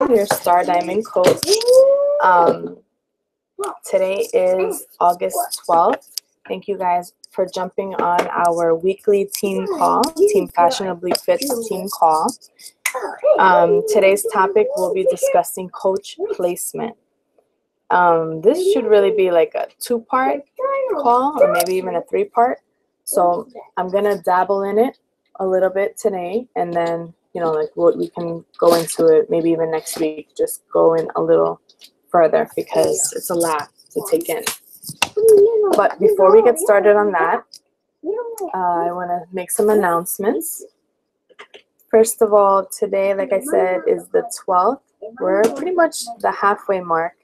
your Star Diamond coach. Today is August 12th. Thank you guys for jumping on our weekly team call, Team Fashionably Fit team call. Today's topic will be discussing coach placement. This should really be like a two-part call or maybe even a three-part. So I'm going to dabble in it a little bit today, and then, like what we can go into it maybe even next week, just go in a little further because it's a lot to take in. But before we get started on that, I want to make some announcements. First of all, today, like I said, is the 12th. We're pretty much the halfway mark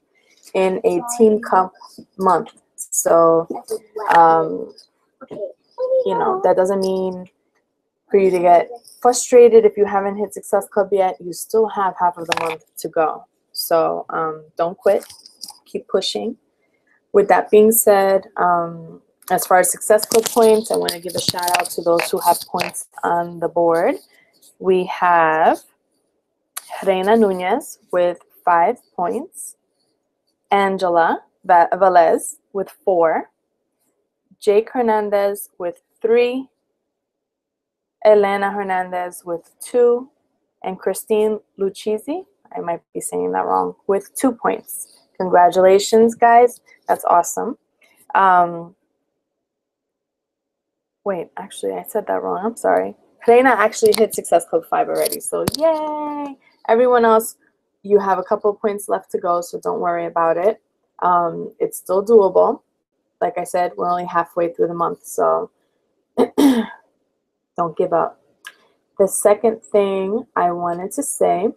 in a Team Cup month. So, that doesn't mean for you to get frustrated if you haven't hit Success Club yet. You still have half of the month to go. So don't quit. Keep pushing. With that being said, as far as Success Club points, I want to give a shout out to those who have points on the board. We have Reina Nunez with 5 points, Angela Velez with 4, Jake Hernandez with 3, Elena Hernandez with 2, and Christine Lucchese, I might be saying that wrong, with 2 points. Congratulations, guys. That's awesome. Wait, actually, I said that wrong. I'm sorry. Reina actually hit Success Club 5 already, so yay! Everyone else, you have a couple of points left to go, so don't worry about it. It's still doable. Like I said, we're only halfway through the month, so don't give up. The second thing I wanted to say,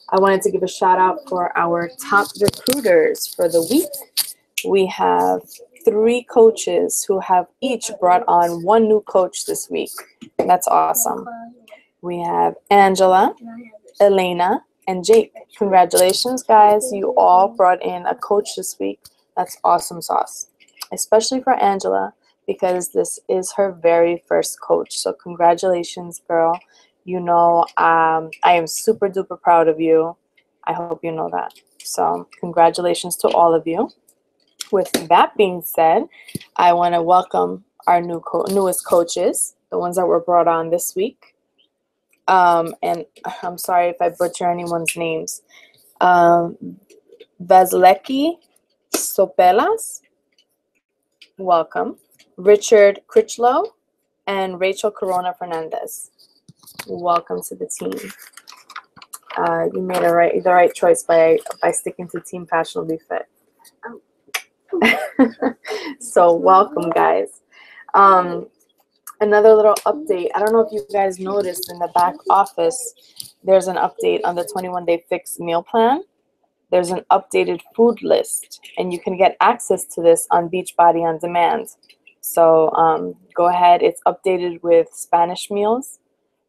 I wanted to give a shout out for our top recruiters for the week. We have 3 coaches who have each brought on 1 new coach this week. That's awesome. We have Angela, Elena, and Jake. Congratulations, guys. You all brought in a coach this week. That's awesome sauce, especially for Angela, because this is her very first coach. So congratulations, girl. I am super duper proud of you. I hope you know that. So congratulations to all of you. With that being said, I want to welcome our newest coaches, the ones that were brought on this week. And I'm sorry if I butcher anyone's names. Vasileki Sopelas, welcome. Richard Critchlow and Rachel Corona Fernandez, welcome to the team. You made the right choice by sticking to Team Fashionably Fit. So welcome, guys. Another little update. I don't know if you guys noticed in the back office, there's an update on the 21-day fixed meal plan. There's an updated food list, and you can get access to this on Beachbody On Demand. So go ahead. It's updated with Spanish meals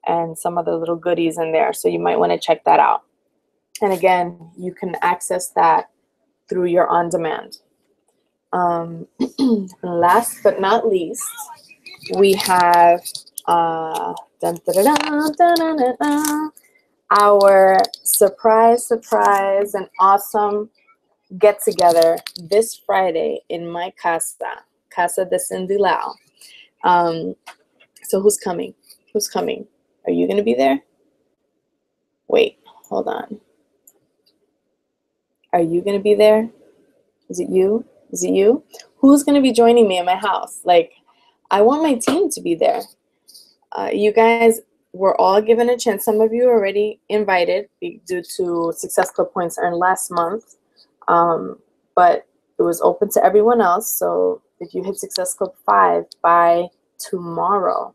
and some other little goodies in there. So you might want to check that out. And again, you can access that through your On Demand. Last but not least, we have our surprise and awesome get-together this Friday in my Casa de Cindy Lau. So who's coming? Are you going to be there? Wait, hold on. Are you going to be there? Is it you? Who's going to be joining me in my house? Like, I want my team to be there. You guys were all given a chance. Some of you are already invited due to Success Club points earned last month. But it was open to everyone else. So if you hit Success Club 5 by tomorrow,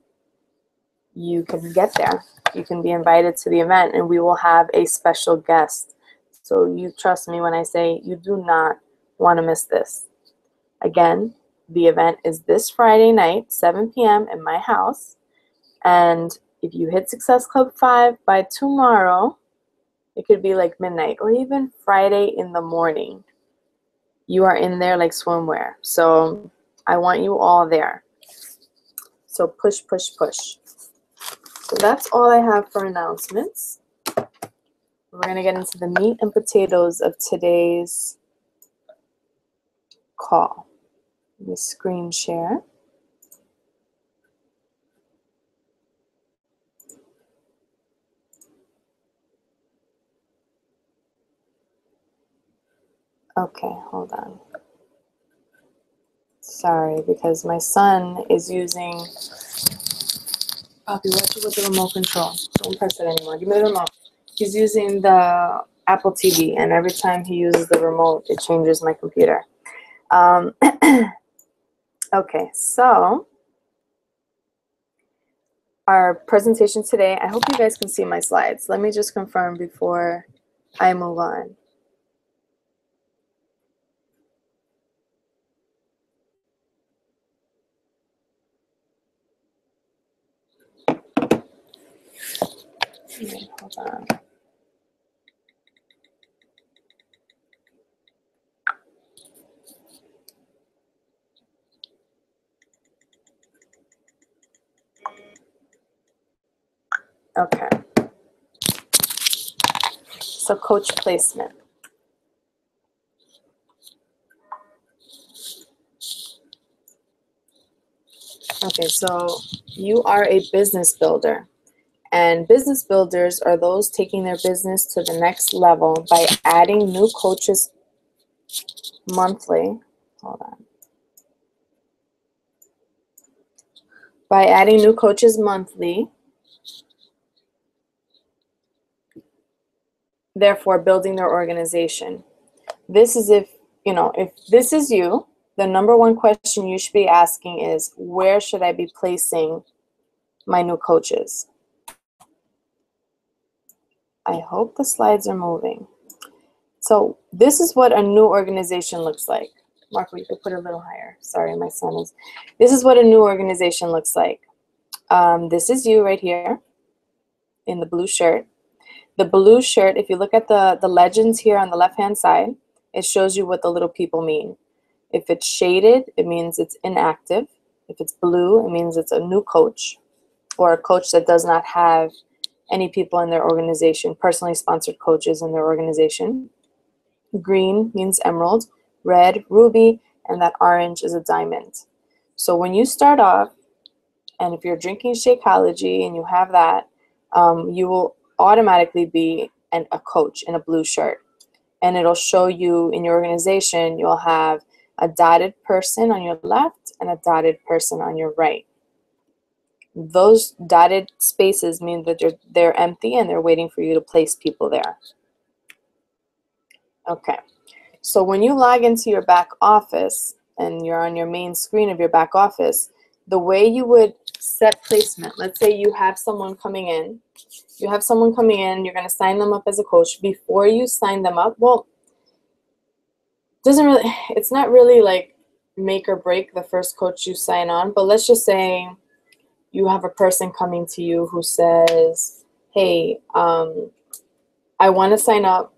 you can get there. You can be invited to the event, and we will have a special guest. So you trust me when I say you do not want to miss this. Again, the event is this Friday night, 7 p.m. in my house. And if you hit Success Club 5 by tomorrow, it could be like midnight or even Friday in the morning. You are in there like swimwear. So I want you all there. So push. So that's all I have for announcements. We're going to get into the meat and potatoes of today's call. Let me screen share. Okay, hold on. Sorry, because my son is using... Poppy, watch it with the remote control. Don't press it anymore. Give me the remote. He's using the Apple TV, and every time he uses the remote, it changes my computer. Okay, so our presentation today, I hope you guys can see my slides. Let me just confirm before I move on. Okay, hold on. Okay. So coach placement. Okay, so you are a business builder. And business builders are those taking their business to the next level by adding new coaches monthly. Hold on. By adding new coaches monthly, therefore building their organization. This is if this is you, the number one question you should be asking is, where should I be placing my new coaches? I hope the slides are moving. So this is what a new organization looks like. Marco, you could put it a little higher. Sorry, my son is. This is what a new organization looks like. This is you right here in the blue shirt. The blue shirt, if you look at the legends here on the left-hand side, it shows you what the little people mean. If it's shaded, it means it's inactive. If it's blue, it means it's a new coach or a coach that does not have any people in their organization, personally sponsored coaches in their organization. Green means emerald, red, ruby, and that orange is a diamond. So when you start off, and if you're drinking Shakeology and you have that, you will automatically be a coach in a blue shirt. And it'll show you in your organization, you'll have a dotted person on your left and a dotted person on your right. Those dotted spaces mean that they're empty and they're waiting for you to place people there. Okay, so when you log into your back office and you're on your main screen of your back office, the way you would set placement, let's say you have someone coming in, you're going to sign them up as a coach. Before you sign them up, well, it's not really like make or break the first coach you sign on, but let's just say you have a person coming to you who says, hey, I want to sign up,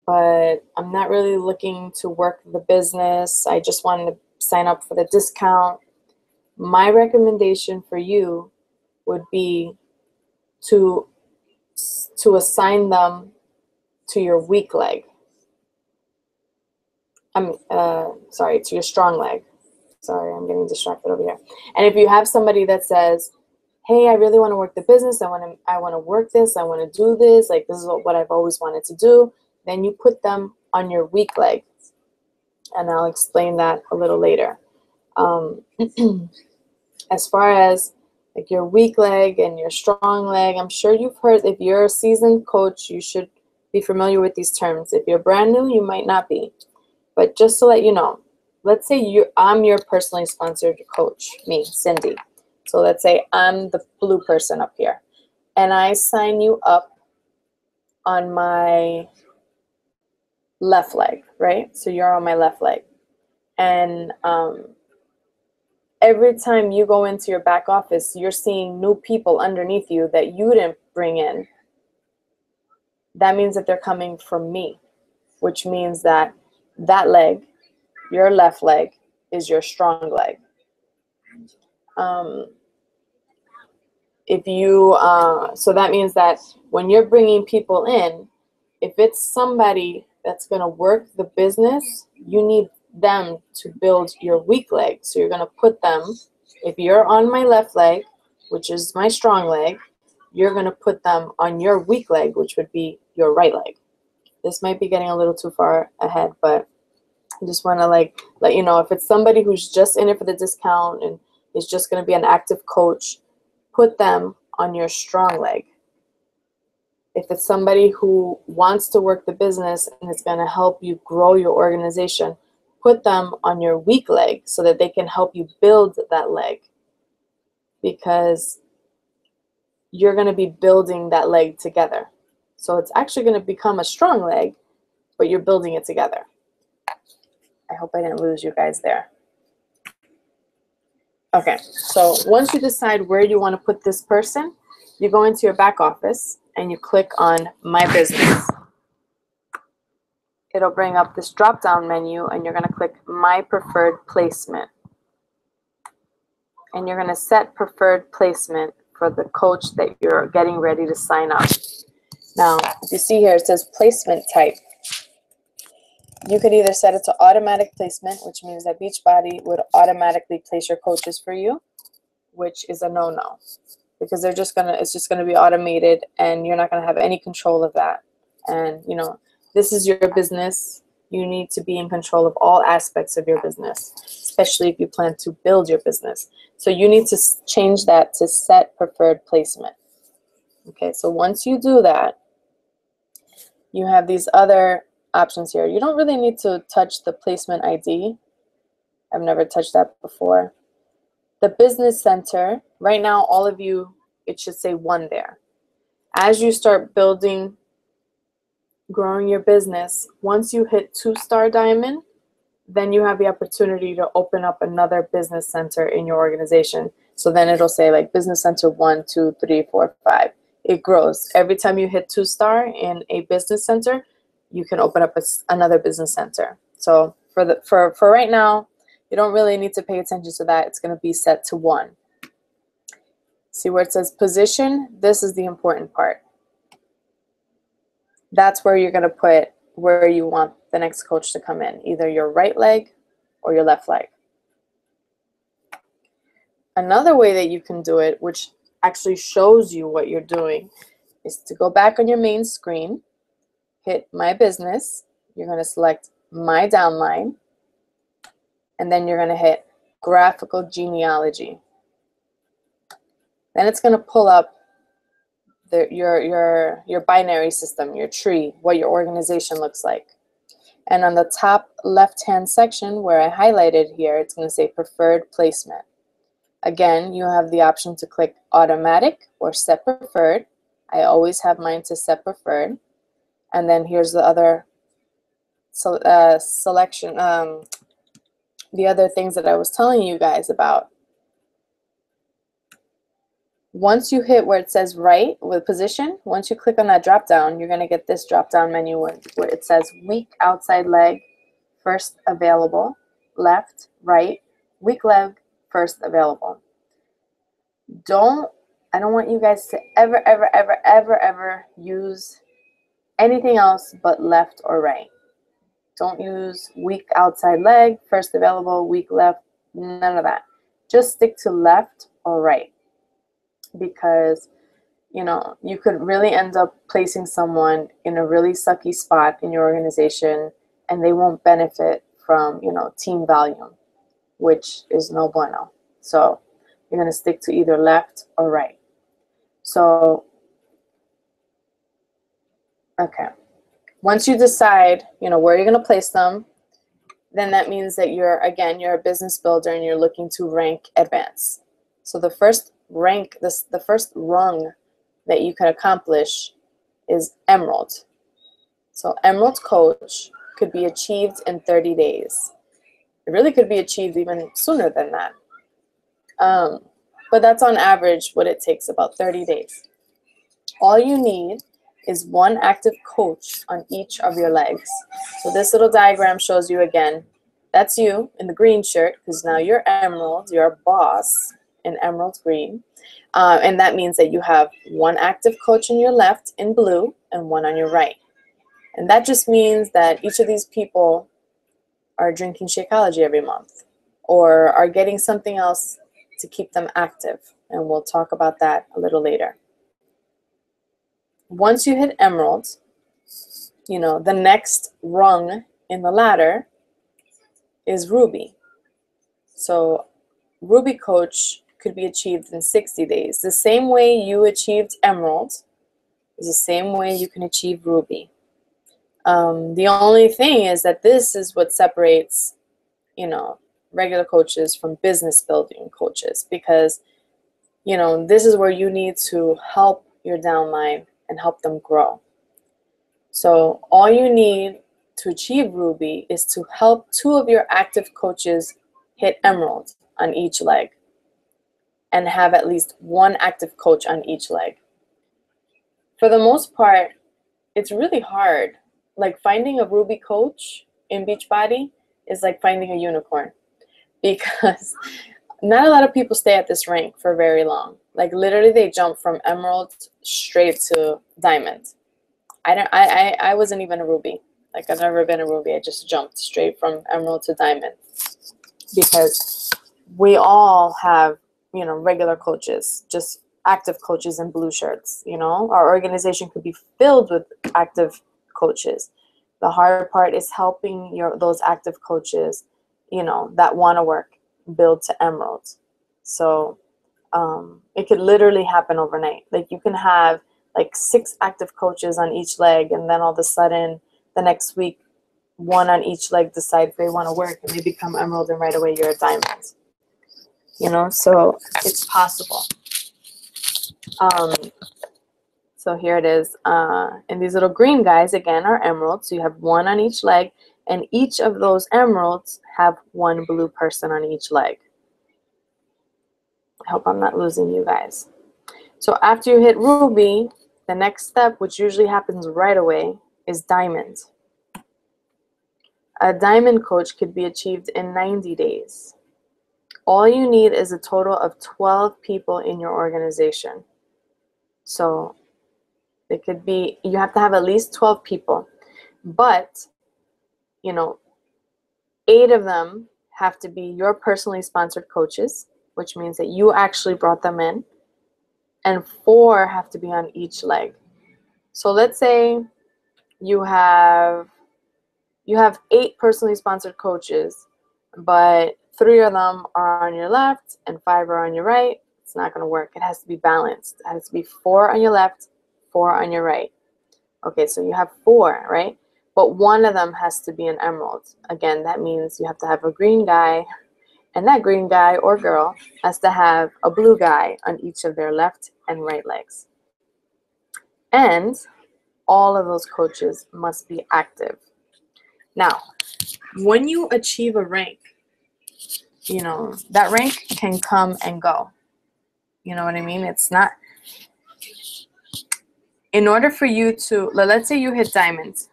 but I'm not really looking to work the business. I just wanted to sign up for the discount. My recommendation for you would be to assign them to your weak leg. To your strong leg. Sorry, I'm getting distracted over here. And if you have somebody that says, hey, I really want to work the business, I want to work this, I want to do this, like this is what I've always wanted to do, then you put them on your weak leg. And I'll explain that a little later. As far as like your weak leg and your strong leg, I'm sure you've heard, if you're a seasoned coach, you should be familiar with these terms. If you're brand new, you might not be. But just to let you know, let's say I'm your personally sponsored coach, me, Cindy. So let's say I'm the blue person up here. And I sign you up on my left leg, right? So you're on my left leg. And every time you go into your back office, you're seeing new people underneath you that you didn't bring in. That means that they're coming from me, which means that leg, your left leg, is your strong leg. So that means that when you're bringing people in, if it's somebody that's going to work the business, you need them to build your weak leg. So you're going to put them, if you're on my left leg, which is my strong leg, you're going to put them on your weak leg, which would be your right leg. This might be getting a little too far ahead, but I just want to like let you know, if it's somebody who's just in it for the discount and is just going to be an active coach, put them on your strong leg. If it's somebody who wants to work the business and is going to help you grow your organization, put them on your weak leg so that they can help you build that leg, because you're going to be building that leg together. So it's actually going to become a strong leg, but you're building it together. I hope I didn't lose you guys there. Okay, so once you decide where you want to put this person, you go into your back office and you click on My Business. It'll bring up this drop-down menu and you're going to click My Preferred Placement. And you're going to set preferred placement for the coach that you're getting ready to sign up. Now, if you see here, it says placement type. You could either set it to automatic placement, which means that Beachbody would automatically place your coaches for you, which is a no-no, because it's just gonna be automated and you're not gonna have any control of that. And you know, this is your business. You need to be in control of all aspects of your business, especially if you plan to build your business. So you need to change that to set preferred placement. Okay, so once you do that, you have these other options here. You don't really need to touch the placement ID. I've never touched that before. The business center, right now, all of you, it should say 1 there. As you start building, growing your business, once you hit 2-star diamond, then you have the opportunity to open up another business center in your organization. So then it'll say like business center 1, 2, 3, 4, 5. It grows. Every time you hit 2-star in a business center, you can open up another business center. So for right now, you don't really need to pay attention to that. It's going to be set to 1. See where it says position? This is the important part. That's where you're going to put where you want the next coach to come in, either your right leg or your left leg. Another way that you can do it, which actually shows you what you're doing, is to go back on your main screen, hit My Business, you're going to select My Downline, and then you're going to hit Graphical Genealogy. Then it's going to pull up your binary system, your tree, what your organization looks like. And on the top left-hand section where I highlighted here, it's going to say Preferred Placement. Again, you have the option to click Automatic or Set Preferred. I always have mine to Set Preferred. And then here's the other selection, the other things that I was telling you guys about. Once you hit where it says right with position, once you click on that drop down, you're going to get this drop down menu where it says weak outside leg, first available, left, right, weak leg, first available. I don't want you guys to ever use anything else but left or right. Don't use weak outside leg, first available, weak left, none of that. Just stick to left or right, because you know, you could really end up placing someone in a really sucky spot in your organization and they won't benefit from, you know, team volume, which is no bueno. So you're going to stick to either left or right. So, okay. Once you decide, you know, where you're going to place them, then that means that you're a business builder and you're looking to rank advance. So the first rank, the first rung that you can accomplish is Emerald. So Emerald Coach could be achieved in 30 days. It really could be achieved even sooner than that. But that's on average what it takes, about 30 days. All you need is one active coach on each of your legs. So this little diagram shows you again, that's you in the green shirt, because now you're Emerald, you're a boss in Emerald Green. And that means that you have one active coach on your left in blue and one on your right. And that just means that each of these people are drinking Shakeology every month or are getting something else to keep them active. And we'll talk about that a little later. Once you hit Emerald, you know, the next rung in the ladder is Ruby. So Ruby Coach could be achieved in 60 days. The same way you achieved Emerald is the same way you can achieve Ruby. The only thing is that this is what separates, you know, regular coaches from business building coaches, because, you know, this is where you need to help your downline and help them grow. So all you need to achieve Ruby is to help 2 of your active coaches hit Emerald on each leg and have at least 1 active coach on each leg. For the most part, it's really hard. Like finding a Ruby coach in Beachbody is like finding a unicorn, because not a lot of people stay at this rank for very long. Like literally they jump from Emerald straight to Diamond. I wasn't even a Ruby. Like I've never been a Ruby. I just jumped straight from Emerald to Diamond, because we all have, you know, regular coaches, just active coaches in blue shirts. You know, our organization could be filled with active coaches. The hard part is helping those active coaches, you know, that want to work, build to Emerald. So it could literally happen overnight. Like you can have like 6 active coaches on each leg, and then all of a sudden the next week 1 on each leg decide they want to work and they become Emerald, and right away you're a Diamond. You know, so it's possible. So here it is. And these little green guys, again, are emeralds. So you have 1 on each leg, and each of those emeralds have 1 blue person on each leg. I hope I'm not losing you guys. So after you hit Ruby, the next step, which usually happens right away, is Diamond. A Diamond coach could be achieved in 90 days. All you need is a total of 12 people in your organization. So it could be, you have to have at least 12 people, but, you know, 8 of them have to be your personally sponsored coaches, which means that you actually brought them in, and 4 have to be on each leg. So let's say you have 8 personally sponsored coaches, but 3 of them are on your left and 5 are on your right. It's not going to work. It has to be balanced. It has to be 4 on your left, 4 on your right. Okay, so you have 4, right? But 1 of them has to be an emerald. Again, that means you have to have a green guy, and that green guy or girl has to have a blue guy on each of their left and right legs. And all of those coaches must be active. Now, when you achieve a rank, you know, that rank can come and go. You know what I mean? It's not, in order for you to, let's say you hit Diamond,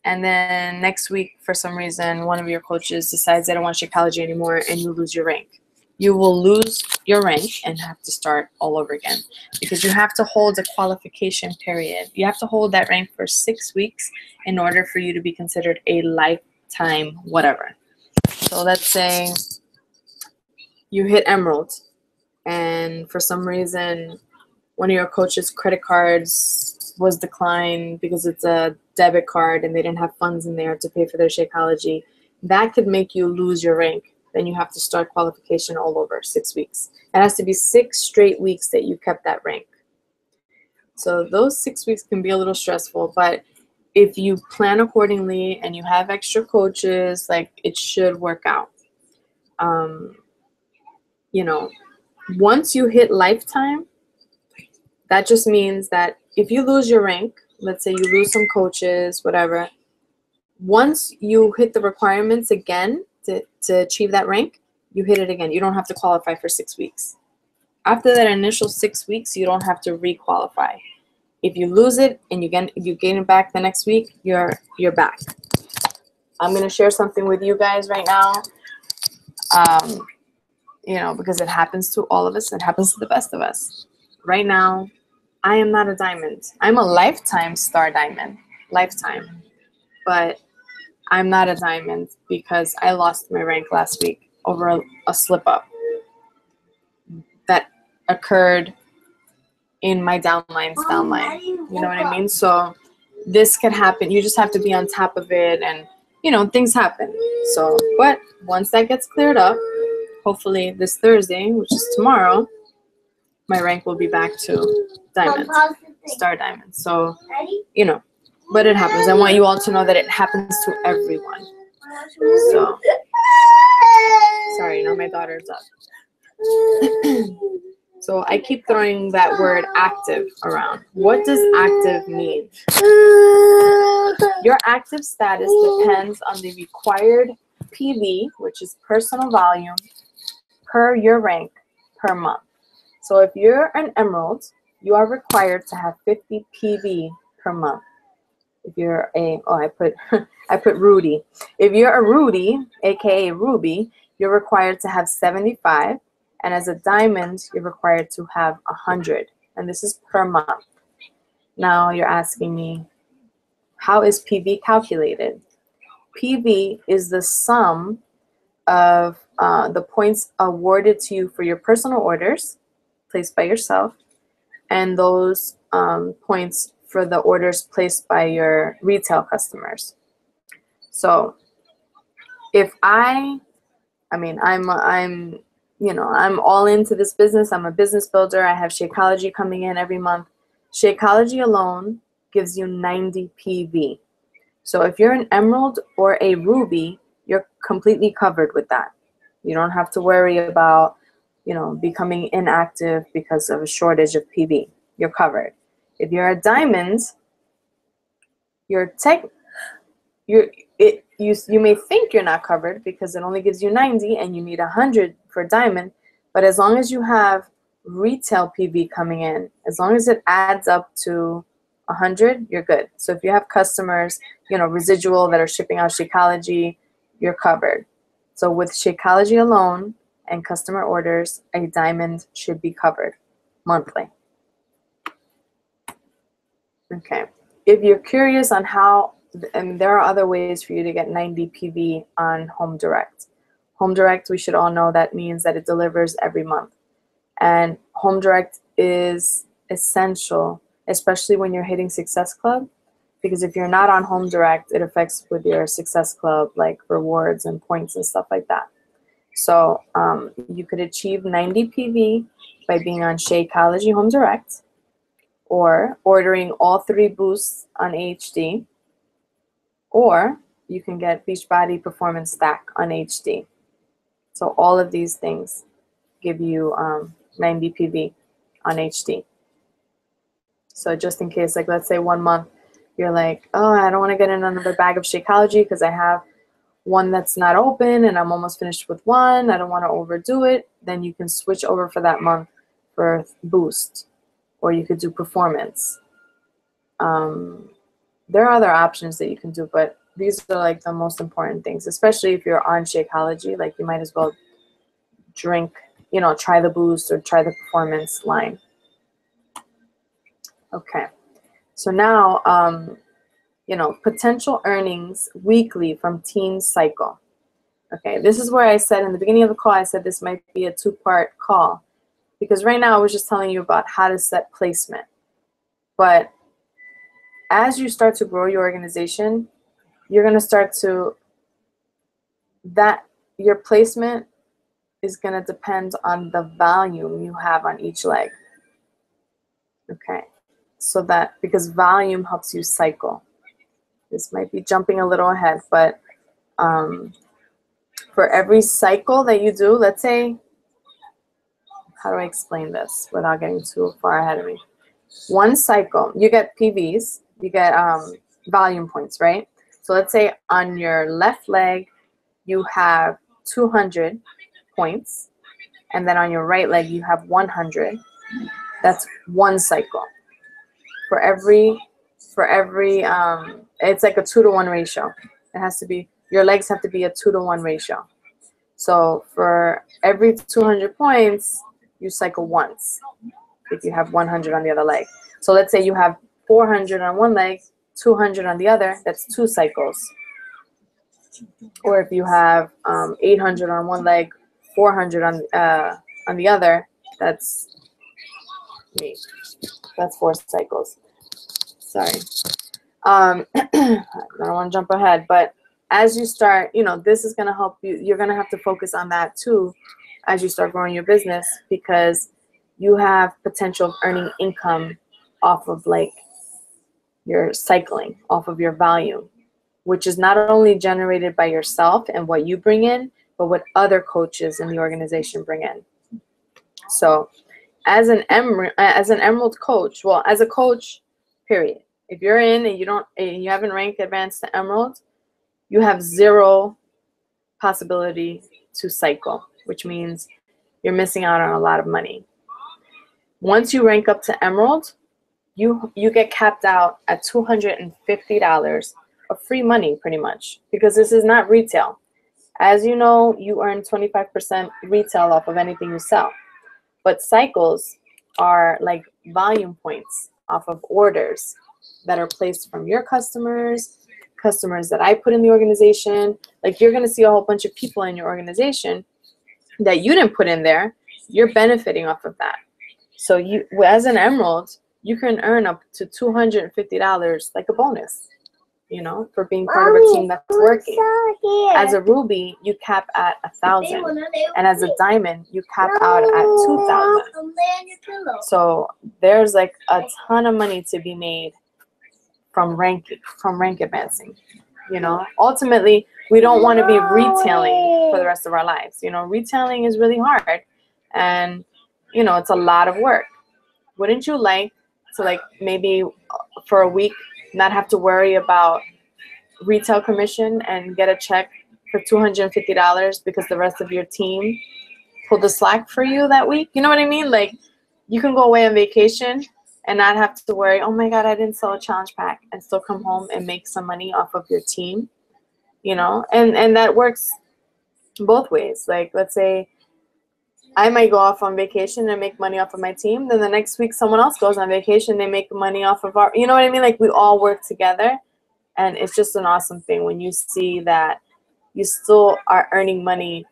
and then next week, for some reason, one of your coaches decides they don't want Shakeology anymore, and you lose your rank. You will lose your rank and have to start all over again, because you have to hold a qualification period. You have to hold that rank for 6 weeks in order for you to be considered a lifetime whatever. So let's say you hit Emerald, and for some reason, one of your coach's credit cards was declined because it's a debit card and they didn't have funds in there to pay for their Shakeology. That could make you lose your rank. Then you have to start qualification all over, 6 weeks. It has to be 6 straight weeks that you kept that rank. So those 6 weeks can be a little stressful, but if you plan accordingly and you have extra coaches, like, it should work out. You know, once you hit lifetime, that just means that if you lose your rank, let's say you lose some coaches, whatever, once you hit the requirements again to achieve that rank, you hit it again. You don't have to qualify for 6 weeks. After that initial 6 weeks, you don't have to re-qualify. If you lose it and you gain it back the next week, you're back. I'm going to share something with you guys right now, you know, because it happens to all of us. It happens to the best of us. Right now, I am not a diamond. I'm a lifetime star diamond. lifetime. But I'm not a diamond because I lost my rank last week over a slip up that occurred in my downline. You know what I mean? So this could happen. You just have to be on top of it, and things happen. So, but once that gets cleared up, hopefully this Thursday, which is tomorrow, my rank will be back to diamond, star diamond. So, but it happens. I want you all to know that it happens to everyone. So, sorry, now my daughter's up. So I keep throwing that word active around. What does active mean? Your active status depends on the required PV, which is personal volume, per your rank per month. So if you're an emerald, you are required to have 50 PV per month. If you're I put Rudy. If you're a Rudy, aka Ruby, you're required to have 75. And as a diamond, you're required to have 100. And this is per month. Now you're asking me, how is PV calculated? PV is the sum of the points awarded to you for your personal orders placed by yourself, and those points for the orders placed by your retail customers. So if I'm all into this business. I'm a business builder. I have Shakeology coming in every month. Shakeology alone gives you 90 PV. So if you're an emerald or a ruby, you're completely covered with that. You don't have to worry about, becoming inactive because of a shortage of PV. You're covered. If you're a diamond, you may think you're not covered because it only gives you 90 and you need 100 for diamond, but as long as you have retail PV coming in, as long as it adds up to 100, you're good. So if you have customers, residual that are shipping out Shakeology, you're covered. So with Shakeology alone and customer orders, a diamond should be covered monthly. Okay. If you're curious on how, there are other ways for you to get 90 PV on Home Direct. Home Direct, we should all know that means that it delivers every month. And Home Direct is essential, especially when you're hitting Success Club, because if you're not on Home Direct, it affects with your Success Club, like rewards and points and stuff like that. So you could achieve 90 PV by being on Shakeology Home Direct, or ordering all 3 boosts on HD, or you can get Beachbody Performance Stack on HD. So all of these things give you 90 PV on HD. So just in case, like let's say one month you're like, oh, I don't want to get in another bag of Shakeology because I have one that's not open and I'm almost finished with one. I don't want to overdo it. Then you can switch over for that month for Boost, or you could do Performance. There are other options that you can do, but these are like the most important things, especially if you're on Shakeology. Like you might as well drink, try the Boost or try the Performance line. Okay, so now, potential earnings weekly from Teen Cycle. Okay, this is where I said in the beginning of the call, I said this might be a 2-part call, because right now I was just telling you about how to set placement. But as you start to grow your organization, you're going to start to, your placement is going to depend on the volume you have on each leg. Okay, so that, because volume helps you cycle. This might be jumping a little ahead, but for every cycle that you do, let's say, how do I explain this without getting too far ahead of me? One cycle, you get PVs, you get volume points, right? So let's say on your left leg, you have 200 points, and then on your right leg, you have 100. That's one cycle. For every, it's like a 2-to-1 ratio. It has to be, your legs have to be a 2-to-1 ratio. So for every 200 points, you cycle once if you have 100 on the other leg. So let's say you have 400 on one leg, 200 on the other, that's 2 cycles. Or if you have 800 on one leg, 400 on the other, that's 4 cycles. Sorry. I don't want to jump ahead, but as you start, you know, this is going to help you. You're going to have to focus on that too as you start growing your business, because you have potential of earning income off of like your cycling, off of your volume, which is not only generated by yourself and what you bring in, but what other coaches in the organization bring in. So as an Emerald coach, well, as a coach, period, if you're in and you haven't ranked advanced to Emerald, you have 0 possibility to cycle, which means you're missing out on a lot of money. Once you rank up to Emerald, you get capped out at $250 of free money, pretty much, because this is not retail. As you know, you earn 25% retail off of anything you sell, but cycles are like volume points off of orders that are placed from your customers that I put in the organization. Like, you're going to see a whole bunch of people in your organization that you didn't put in there. You're benefiting off of that. So you, as an Emerald, you can earn up to $250 like a bonus, you know, for being part of a team that's working. As a Ruby, you cap at 1,000, and as a Diamond, you cap out at 2,000. So there's like a ton of money to be made from rank advancing. You know, ultimately, we don't want to be retailing for the rest of our lives. You know, retailing is really hard, and you know, it's a lot of work. Wouldn't you like to, like, maybe for a week not have to worry about retail commission and get a check for $250 because the rest of your team pulled the slack for you that week? You know what I mean? Like, you can go away on vacation and not have to worry, oh my God, I didn't sell a challenge pack, and still come home and make some money off of your team, you know? And that works both ways. Like, let's say I might go off on vacation and make money off of my team. Then the next week, someone else goes on vacation, they make money off of our, you know what I mean? Like, we all work together, and it's just an awesome thing when you see that you still are earning money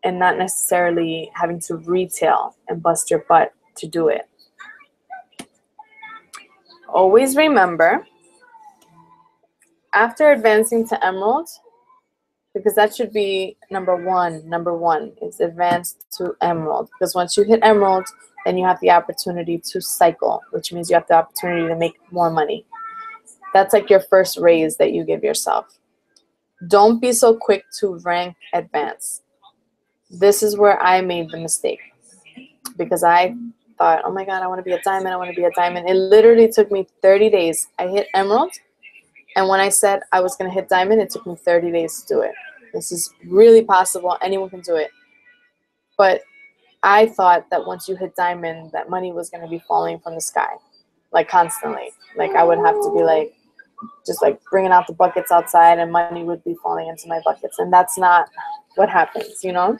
and not necessarily having to retail and bust your butt to do it. Always remember, after advancing to Emerald, because that should be number one is advanced to Emerald. Because once you hit Emerald, then you have the opportunity to cycle, which means you have the opportunity to make more money. That's like your first raise that you give yourself. Don't be so quick to rank advanced. This is where I made the mistake, because I thought, oh my God, I want to be a diamond, I want to be a diamond. It literally took me 30 days. I hit Emerald, and when I said I was going to hit diamond, it took me 30 days to do it. This is really possible. Anyone can do it. But I thought that once you hit diamond, that money was going to be falling from the sky, like constantly. Like, I would have to be like, just like bringing out the buckets outside, and money would be falling into my buckets. And that's not what happens, you know?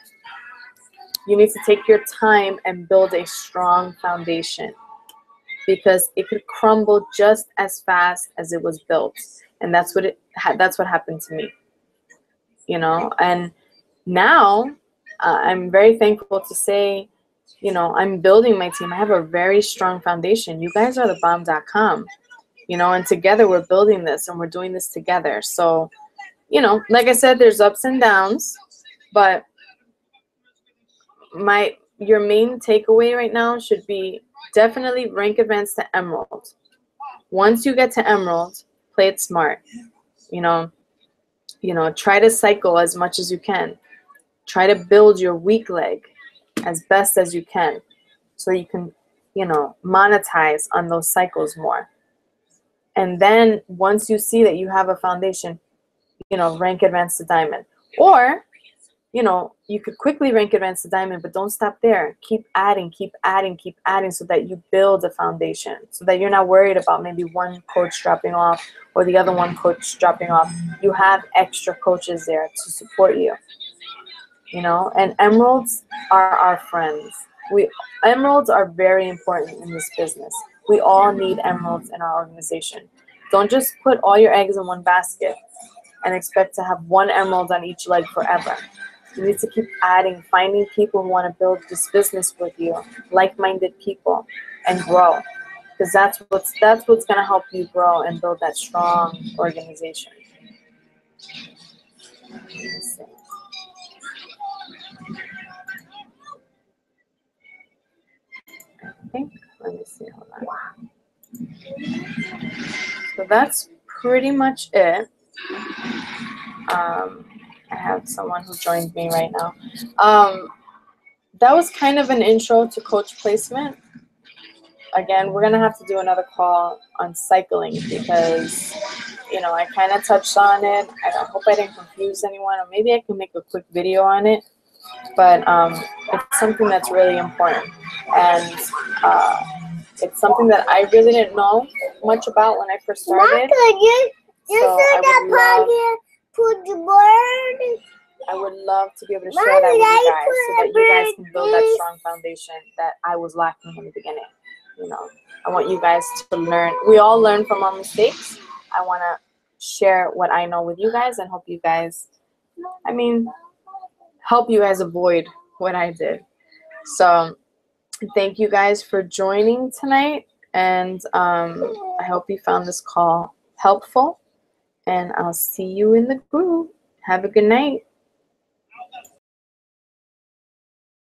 You need to take your time and build a strong foundation, because it could crumble just as fast as it was built. And that's what happened to me, you know? And now I'm very thankful to say, you know, I'm building my team. I have a very strong foundation. You guys are the bomb.com, you know, and together we're building this, and we're doing this together. So, you know, like I said, there's ups and downs, but your main takeaway right now should be definitely rank advanced to Emerald. Once you get to Emerald, play it smart. You know, try to cycle as much as you can. Try to build your weak leg as best as you can, so you can, you know, monetize on those cycles more. And then once you see that you have a foundation, you know, rank advanced to diamond. Or, you know, you could quickly rank advanced to diamond, but don't stop there. Keep adding, so that you build a foundation, so that you're not worried about maybe one coach dropping off or the other one coach dropping off. You have extra coaches there to support you, you know. And emeralds are our friends. Emeralds are very important in this business. We all need emeralds in our organization. Don't just put all your eggs in one basket and expect to have one emerald on each leg forever. You need to keep adding, finding people who want to build this business with you, like-minded people, and grow. Because that's what's going to help you grow and build that strong organization. Let me see. I think, let me see, hold on. So that's pretty much it. I have someone who joined me right now. That was kind of an intro to coach placement. Again, we're going to have to do another call on cycling because, you know, I kind of touched on it. I hope I didn't confuse anyone, or maybe I can make a quick video on it. But it's something that's really important. And it's something that I really didn't know much about when I first started. I would love to be able to share that with you guys so that you guys can build that strong foundation that I was lacking in the beginning. You know, I want you guys to learn. We all learn from our mistakes. I want to share what I know with you guys and help you guys, help you guys avoid what I did. So thank you guys for joining tonight. And I hope you found this call helpful. And I'll see you in the group. Have a good night.